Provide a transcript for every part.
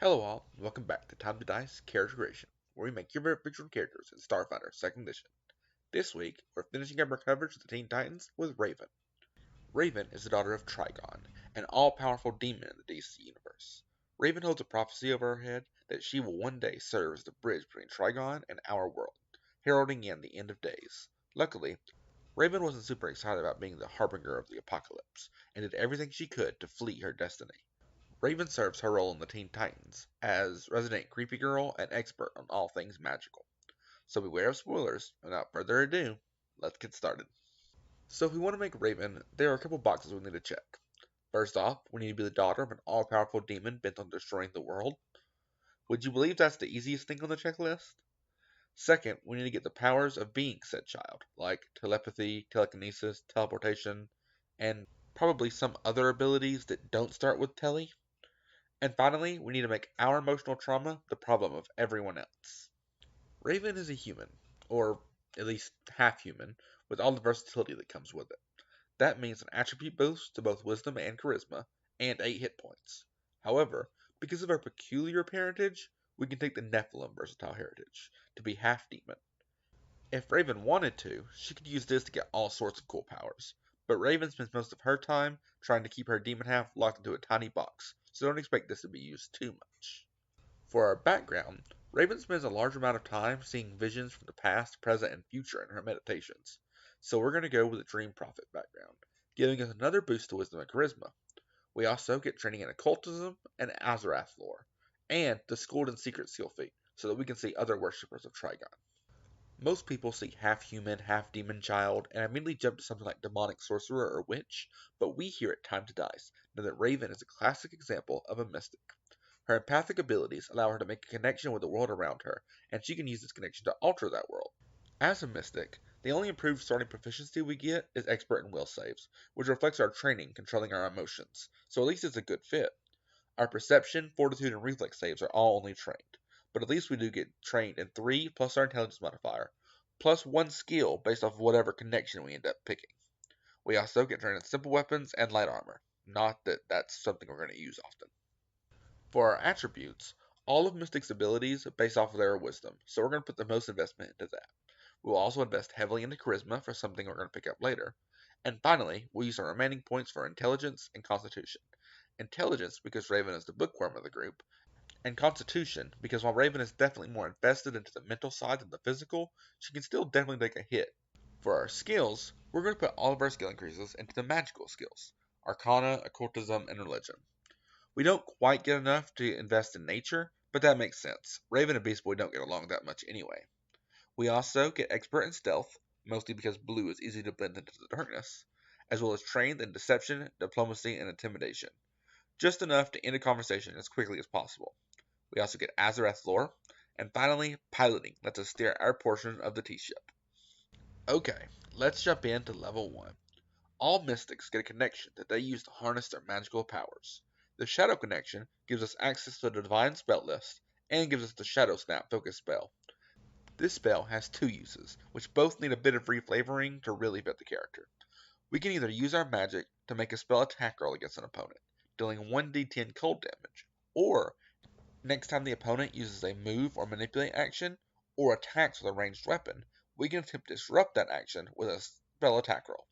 Hello all, and welcome back to Time2Dice Character Creation, where we make your favorite fictional characters in Starfinder 2nd Edition. This week, we're finishing up our coverage of the Teen Titans with Raven. Raven is the daughter of Trigon, an all-powerful demon in the DC universe. Raven holds a prophecy over her head that she will one day serve as the bridge between Trigon and our world, heralding in the end of days. Luckily, Raven wasn't super excited about being the harbinger of the apocalypse, and did everything she could to flee her destiny. Raven serves her role in the Teen Titans as resident creepy girl and expert on all things magical. So beware of spoilers. Without further ado, let's get started. So if we want to make Raven, there are a couple boxes we need to check. First off, we need to be the daughter of an all-powerful demon bent on destroying the world. Would you believe that's the easiest thing on the checklist? Second, we need to get the powers of being said child, like telepathy, telekinesis, teleportation, and probably some other abilities that don't start with tele. And finally, we need to make our emotional trauma the problem of everyone else. Raven is a human, or at least half human, with all the versatility that comes with it. That means an attribute boost to both wisdom and charisma, and 8 hit points. However, because of our peculiar parentage, we can take the Nephilim versatile heritage to be half demon. If Raven wanted to, she could use this to get all sorts of cool powers, but Raven spends most of her time trying to keep her demon half locked into a tiny box, so don't expect this to be used too much. For our background, Raven spends a large amount of time seeing visions from the past, present, and future in her meditations, so we're going to go with a Dream Prophet background, giving us another boost to wisdom and charisma. We also get training in occultism and Azarath lore, and the Schooled in Secret Seal feat, so that we can see other worshippers of Trigon. Most people see half human, half demon child, and immediately jump to something like demonic sorcerer or witch, but we here at Time2Dice know that Raven is a classic example of a mystic. Her empathic abilities allow her to make a connection with the world around her, and she can use this connection to alter that world. As a mystic, the only improved starting proficiency we get is expert in will saves, which reflects our training controlling our emotions, so at least it's a good fit. Our perception, fortitude, and reflex saves are all only trained, but at least we do get trained in 3 plus our intelligence modifier, plus 1 skill based off of whatever connection we end up picking. We also get trained in simple weapons and light armor, not that that's something we're going to use often. For our attributes, all of Mystic's abilities are based off of their wisdom, so we're going to put the most investment into that. We will also invest heavily into charisma for something we're going to pick up later. And finally, we'll use our remaining points for intelligence and constitution. Intelligence because Raven is the bookworm of the group, and constitution because while Raven is definitely more invested into the mental side than the physical, she can still definitely take a hit. For our skills, we're going to put all of our skill increases into the magical skills, Arcana, Occultism, and Religion. We don't quite get enough to invest in nature, but that makes sense. Raven and Beast Boy don't get along that much anyway. We also get expert in stealth, mostly because blue is easy to blend into the darkness, as well as trained in deception, diplomacy, and intimidation. Just enough to end a conversation as quickly as possible. We also get Azarath lore, and finally, piloting lets us steer our portion of the T-ship. Okay, let's jump into level 1. All mystics get a connection that they use to harness their magical powers. The Shadow Connection gives us access to the Divine Spell list, and gives us the Shadow Snap focus spell. This spell has 2 uses, which both need a bit of reflavoring to really fit the character. We can either use our magic to make a spell attack roll against an opponent, dealing 1d10 cold damage, or next time the opponent uses a move or manipulate action, or attacks with a ranged weapon, we can attempt to disrupt that action with a spell attack roll.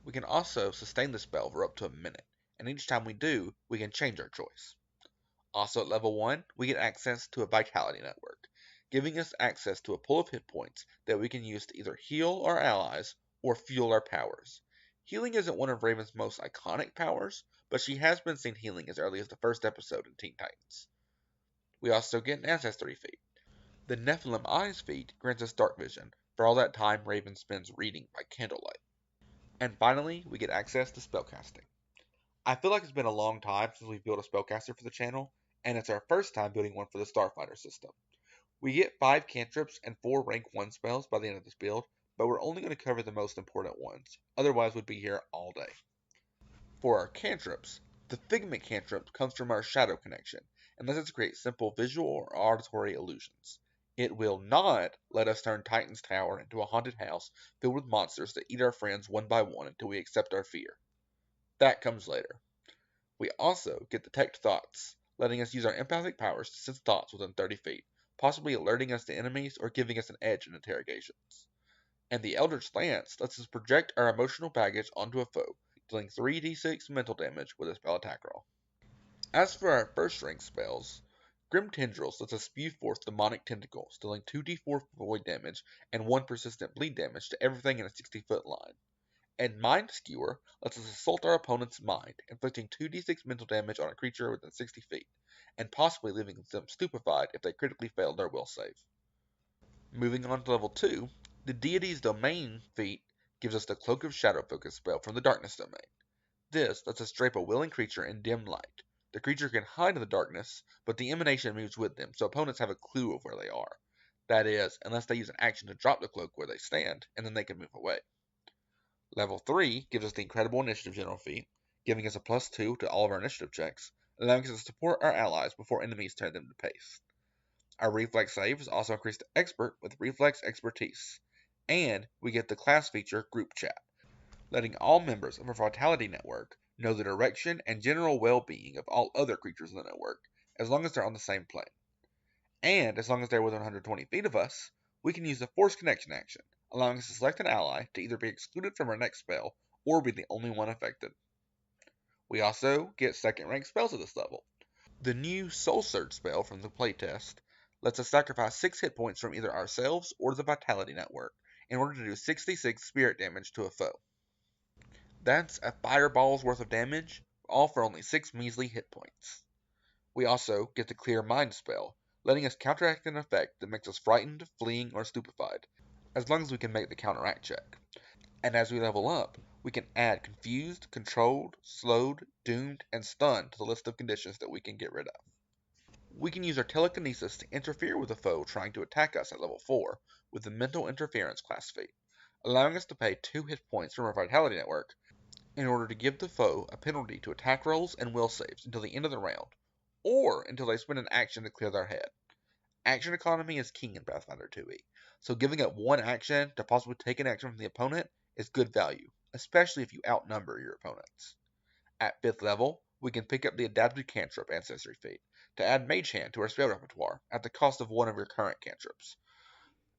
We can also sustain the spell for up to a minute, and each time we do, we can change our choice. Also at level 1, we get access to a Vitality Network, giving us access to a pool of hit points that we can use to either heal our allies or fuel our powers. Healing isn't one of Raven's most iconic powers, but she has been seen healing as early as the first episode in Teen Titans. We also get an Ancestry feat. The Nephilim Eyes feat grants us dark vision for all that time Raven spends reading by candlelight. And finally, we get access to spellcasting. I feel like it's been a long time since we've built a spellcaster for the channel, and it's our first time building one for the Starfinder system. We get 5 cantrips and 4 rank 1 spells by the end of this build, but we're only going to cover the most important ones, otherwise we'd be here all day. For our cantrips, the Figment cantrip comes from our Shadow Connection, and lets us create simple visual or auditory illusions. It will not let us turn Titan's Tower into a haunted house filled with monsters that eat our friends one by one until we accept our fear. That comes later. We also get Detect Thoughts, letting us use our empathic powers to sense thoughts within 30 feet, possibly alerting us to enemies or giving us an edge in interrogations. And the Eldritch Lance lets us project our emotional baggage onto a foe, dealing 3d6 mental damage with a spell attack roll. As for our first rank spells, Grim Tendrils lets us spew forth demonic tentacles, dealing 2d4 void damage and 1 persistent bleed damage to everything in a 60-foot line. And Mind Skewer lets us assault our opponent's mind, inflicting 2d6 mental damage on a creature within 60 feet, and possibly leaving them stupefied if they critically failed their will save. Moving on to level 2, the Deity's Domain feat gives us the Cloak of Shadow focus spell from the Darkness Domain. This lets us drape a willing creature in dim light. The creature can hide in the darkness, but the emanation moves with them, so opponents have a clue of where they are. That is, unless they use an action to drop the cloak where they stand, and then they can move away. Level 3 gives us the Incredible Initiative General feat, giving us a +2 to all of our initiative checks, allowing us to support our allies before enemies turn them to paste. Our Reflex save is also increased to Expert with Reflex Expertise, and we get the class feature Group Chat, letting all members of our Vitality network know the direction and general well-being of all other creatures in the network, as long as they're on the same plane. And as long as they're within 120 feet of us, we can use the Force Connection action, allowing us to select an ally to either be excluded from our next spell or be the only one affected. We also get second rank spells at this level. The new Soul Surge spell from the playtest lets us sacrifice 6 hit points from either ourselves or the Vitality network in order to do 66 spirit damage to a foe. That's a fireball's worth of damage, all for only 6 measly hit points. We also get the Clear Mind spell, letting us counteract an effect that makes us frightened, fleeing, or stupefied, as long as we can make the counteract check. And as we level up, we can add Confused, Controlled, Slowed, Doomed, and Stunned to the list of conditions that we can get rid of. We can use our telekinesis to interfere with a foe trying to attack us at level 4 with the Mental Interference class feat, allowing us to pay 2 hit points from our Vitality network in order to give the foe a penalty to attack rolls and will saves until the end of the round, or until they spend an action to clear their head. Action economy is king in Pathfinder 2e, so giving up one action to possibly take an action from the opponent is good value, especially if you outnumber your opponents. At 5th level, we can pick up the Adapted Cantrip Ancestry feat to add Mage Hand to our spell repertoire at the cost of one of your current cantrips.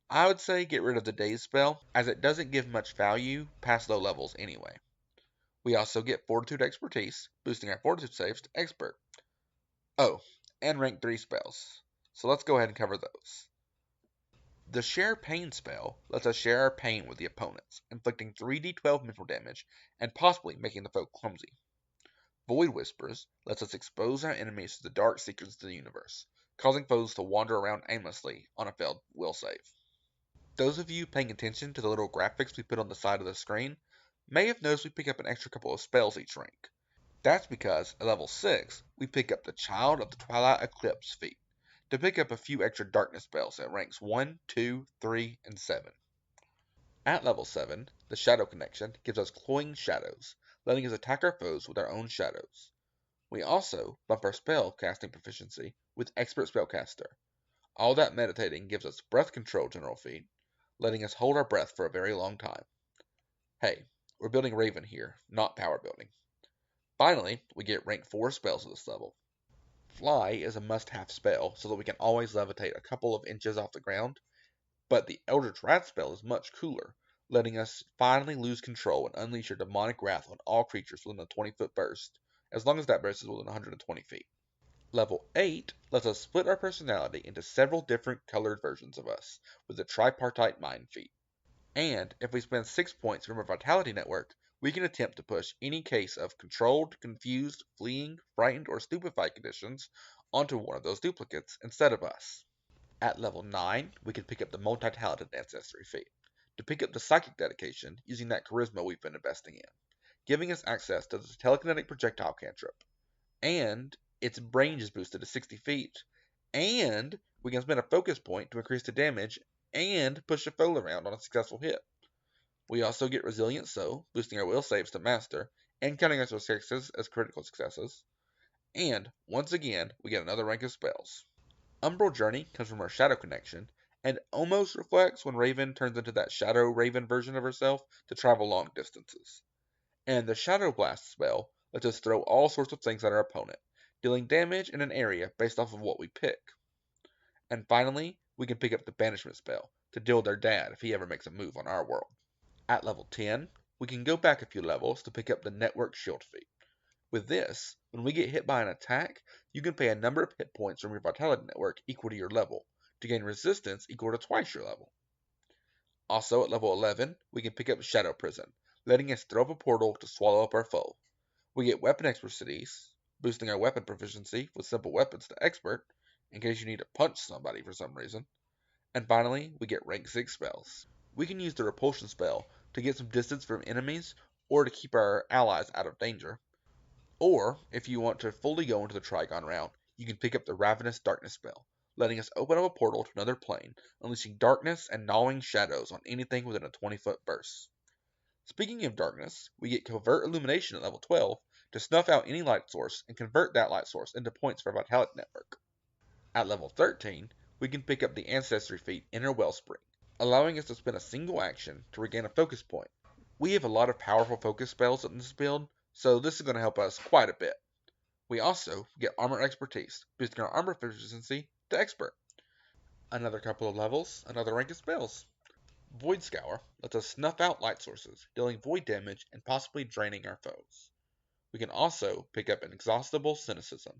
I would say get rid of the Daze spell, as it doesn't give much value past low levels anyway. We also get Fortitude Expertise, boosting our Fortitude saves to Expert. Oh, and rank 3 spells. So let's go ahead and cover those. The Share Pain spell lets us share our pain with the opponents, inflicting 3d12 mental damage and possibly making the foe clumsy. Void Whispers lets us expose our enemies to the dark secrets of the universe, causing foes to wander around aimlessly on a failed will save. Those of you paying attention to the little graphics we put on the side of the screen may have noticed we pick up an extra couple of spells each rank. That's because at level 6, we pick up the Child of the Twilight Eclipse feat to pick up a few extra darkness spells at ranks 1, 2, 3, and 7. At level 7, the Shadow Connection gives us Cloying Shadows, letting us attack our foes with our own shadows. We also bump our spell casting proficiency with Expert Spellcaster. All that meditating gives us Breath Control General feat, letting us hold our breath for a very long time. Hey, we're building Raven here, not power building. Finally, we get rank 4 spells at this level. Fly is a must-have spell so that we can always levitate a couple of inches off the ground, but the Eldritch Wrath spell is much cooler, letting us finally lose control and unleash your demonic wrath on all creatures within a 20-foot burst, as long as that burst is within 120 feet. Level 8 lets us split our personality into several different colored versions of us with the Tripartite Mind feat. And if we spend 6 points from our Vitality network, we can attempt to push any case of controlled, confused, fleeing, frightened, or stupefied conditions onto one of those duplicates instead of us. At level 9, we can pick up the Multi-Talented Ancestry feat to pick up the Psychic Dedication using that charisma we've been investing in, giving us access to the telekinetic projectile cantrip. And its range is boosted to 60 feet, and we can spend a focus point to increase the damage and push a foe around on a successful hit. We also get Resilient So, boosting our will saves to master, and counting our successes as critical successes. And, once again, we get another rank of spells. Umbral Journey comes from our Shadow Connection, and almost reflects when Raven turns into that Shadow Raven version of herself to travel long distances. And the Shadow Blast spell lets us throw all sorts of things at our opponent, dealing damage in an area based off of what we pick. And finally, we can pick up the banishment spell to deal with our dad if he ever makes a move on our world. At level 10, we can go back a few levels to pick up the network shield feat. With this, when we get hit by an attack, you can pay a number of hit points from your vitality network equal to your level to gain resistance equal to twice your level. Also, at level 11, we can pick up Shadow Prison, letting us throw up a portal to swallow up our foe. We get weapon expertise, boosting our weapon proficiency with simple weapons to expert, in case you need to punch somebody for some reason. And finally, we get rank 6 spells. We can use the repulsion spell to get some distance from enemies or to keep our allies out of danger. Or, if you want to fully go into the Trigon route, you can pick up the Ravenous Darkness spell, letting us open up a portal to another plane, unleashing darkness and gnawing shadows on anything within a 20-foot burst. Speaking of darkness, we get Covert Illumination at level 12 to snuff out any light source and convert that light source into points for our Vitality Network. At level 13, we can pick up the Ancestry feat Inner Wellspring, allowing us to spend a single action to regain a focus point. We have a lot of powerful focus spells in this build, so this is going to help us quite a bit. We also get Armor Expertise, boosting our armor efficiency to Expert. Another couple of levels, another rank of spells. Void Scour lets us snuff out light sources, dealing void damage and possibly draining our foes. We can also pick up Inexhaustible Cynicism,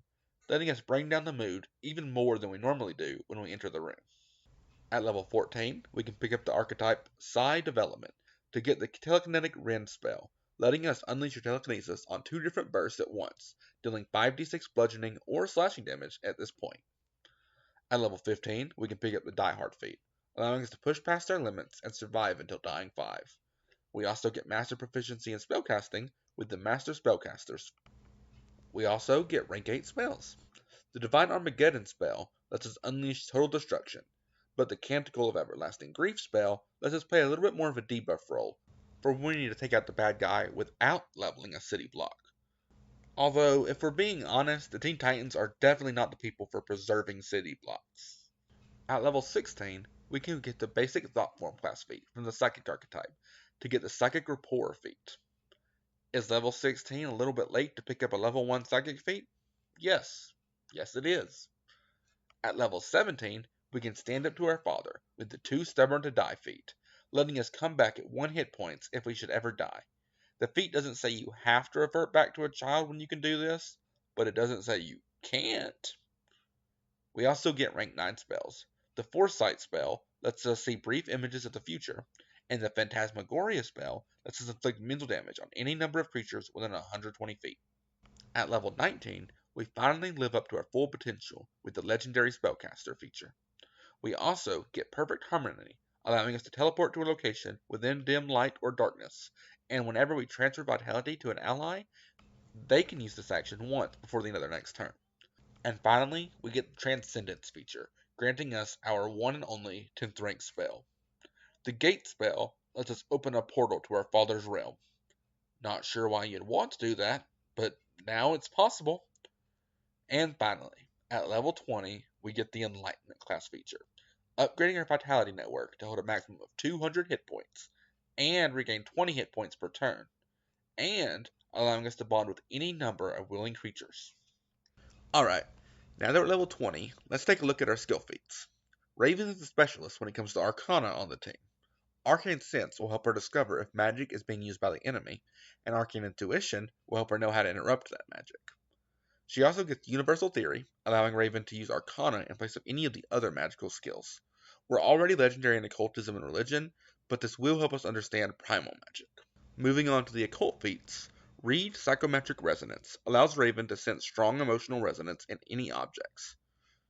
letting us bring down the mood even more than we normally do when we enter the room. At level 14, we can pick up the archetype Psi Development to get the telekinetic Rend spell, letting us unleash your telekinesis on 2 different bursts at once, dealing 5d6 bludgeoning or slashing damage at this point. At level 15, we can pick up the Die Hard feat, allowing us to push past our limits and survive until dying 5. We also get Master Proficiency in Spellcasting with the Master Spellcasters. We also get rank 8 spells. The Divine Armageddon spell lets us unleash total destruction, but the Canticle of Everlasting Grief spell lets us play a little bit more of a debuff role for when we need to take out the bad guy without leveling a city block. Although, if we're being honest, the Teen Titans are definitely not the people for preserving city blocks. At level 16, we can get the basic Thought Form class feat from the Psychic archetype to get the Psychic Rapport feat. Is level 16 a little bit late to pick up a level 1 Psychic feat? Yes. Yes, it is. At level 17, we can stand up to our father with the 2 Stubborn to Die feat, letting us come back at 1 hit points if we should ever die. The feat doesn't say you have to revert back to a child when you can do this, but it doesn't say you can't. We also get rank 9 spells. The Foresight spell lets us see brief images of the future, and the Phantasmagoria spell lets us inflict mental damage on any number of creatures within 120 feet. At level 19, we finally live up to our full potential with the Legendary Spellcaster feature. We also get Perfect Harmony, allowing us to teleport to a location within dim light or darkness, and whenever we transfer vitality to an ally, they can use this action once before the end of their next turn. And finally, we get the Transcendence feature, granting us our one and only 10th rank spell. The Gate spell lets us open a portal to our father's realm. Not sure why you'd want to do that, but now it's possible. And finally, at level 20, we get the Enlightenment class feature, upgrading our vitality network to hold a maximum of 200 hit points, and regain 20 hit points per turn, and allowing us to bond with any number of willing creatures. Alright, now that we're level 20, let's take a look at our skill feats. Raven is a specialist when it comes to Arcana on the team. Arcane Sense will help her discover if magic is being used by the enemy, and Arcane Intuition will help her know how to interrupt that magic. She also gets Universal Theory, allowing Raven to use Arcana in place of any of the other magical skills. We're already legendary in Occultism and Religion, but this will help us understand Primal Magic. Moving on to the Occult feats, Read Psychometric Resonance allows Raven to sense strong emotional resonance in any objects.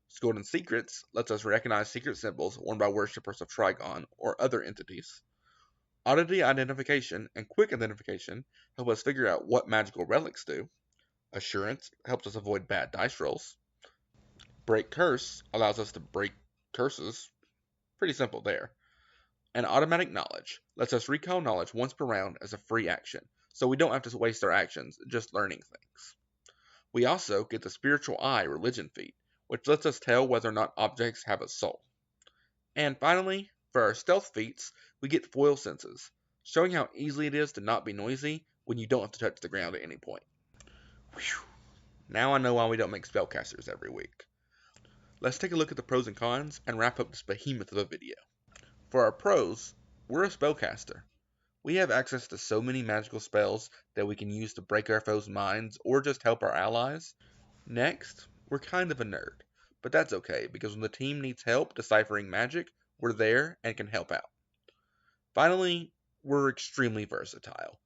Schooled in Secrets lets us recognize secret symbols worn by worshippers of Trigon or other entities. Oddity Identification and Quick Identification help us figure out what magical relics do. Assurance helps us avoid bad dice rolls. Break Curse allows us to break curses. Pretty simple there. And Automatic Knowledge lets us recall knowledge once per round as a free action, so we don't have to waste our actions just learning things. We also get the Spiritual Eye Religion feat, which lets us tell whether or not objects have a soul. And finally, for our stealth feats, we get Foil Senses, showing how easy it is to not be noisy when you don't have to touch the ground at any point. Whew. Now I know why we don't make spellcasters every week. Let's take a look at the pros and cons and wrap up this behemoth of a video. For our pros, we're a spellcaster. We have access to so many magical spells that we can use to break our foes' minds or just help our allies. Next, we're kind of a nerd, but that's okay because when the team needs help deciphering magic, we're there and can help out. Finally, we're extremely versatile.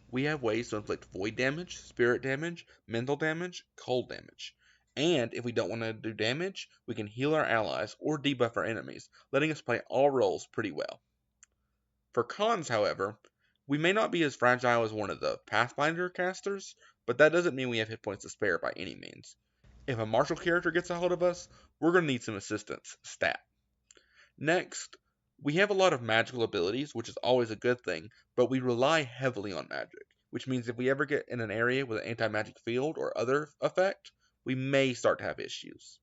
We have ways to inflict void damage, spirit damage, mental damage, cold damage. And if we don't want to do damage, we can heal our allies or debuff our enemies, letting us play all roles pretty well. For cons, however, we may not be as fragile as one of the Pathfinder casters, but that doesn't mean we have hit points to spare by any means. If a martial character gets a hold of us, we're going to need some assistance, stat. Next, we have a lot of magical abilities, which is always a good thing, but we rely heavily on magic, which means if we ever get in an area with an anti-magic field or other effect, we may start to have issues.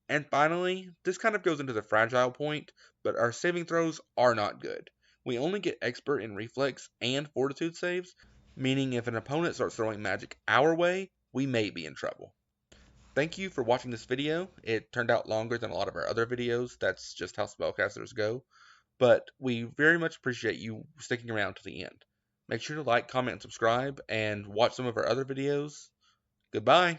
And finally, this kind of goes into the fragile point, but our saving throws are not good. We only get expert in reflex and fortitude saves, meaning if an opponent starts throwing magic our way, we may be in trouble. Thank you for watching this video. It turned out longer than a lot of our other videos. That's just how spellcasters go. But we very much appreciate you sticking around to the end. Make sure to like, comment, and subscribe, and watch some of our other videos. Goodbye!